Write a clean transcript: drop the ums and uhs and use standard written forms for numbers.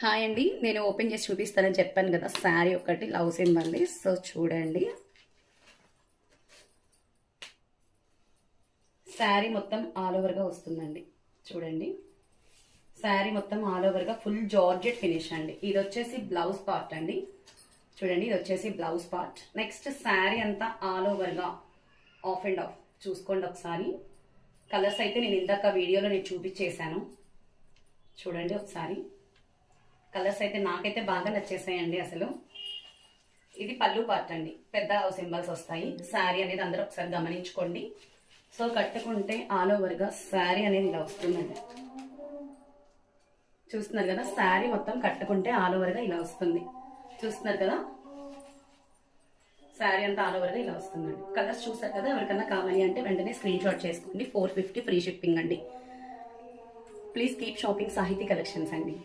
Hi అండి, నేను open చేసి చూపిస్తానని చెప్పాను కదా. శారీ ఒకటి లవ్ సింబల్. సో చూడండి, శారీ మొత్తం ఆల్ ఓవర్గా వస్తుందండి. చూడండి, శారీ మొత్తం ఆల్ ఓవర్గా ఫుల్ జార్జెట్ ఫినిష్ అండి. ఇది వచ్చేసి బ్లౌజ్ పార్ట్ అండి. చూడండి, ఇది వచ్చేసి బ్లౌజ్ పార్ట్. నెక్స్ట్ శారీ అంతా ఆల్ ఓవర్గా ఆఫ్ అండ్ ఆఫ్ చూసుకోండి ఒకసారి. కలర్స్ అయితే నేను ఇందాక వీడియోలో నేను చూపించేశాను. చూడండి ఒకసారి, కలర్స్ అయితే నాకైతే బాగా నచ్చేసాయండి. అసలు ఇది పళ్ళు పార్ట్ అండి, పెద్ద సింబల్స్ వస్తాయి. శారీ అనేది అందరూ ఒకసారి గమనించుకోండి. సో కట్టుకుంటే ఆల్ ఓవర్గా శారీ అనేది ఇలా వస్తుందండి. చూస్తున్నారు కదా, శారీ మొత్తం కట్టుకుంటే ఆల్ ఓవర్గా ఇలా వస్తుంది. చూస్తున్నారు కదా, శారీ అంతా ఆల్ ఓవర్గా ఇలా వస్తుందండి. కలర్స్ చూసారు కదా, ఎవరికన్నా కావాలి అంటే వెంటనే స్క్రీన్ షాట్ చేసుకోండి. 450 ఫ్రీ షిప్పింగ్ అండి. ప్లీజ్ కీప్ షాపింగ్ సాహితీ కలెక్షన్స్ అండి.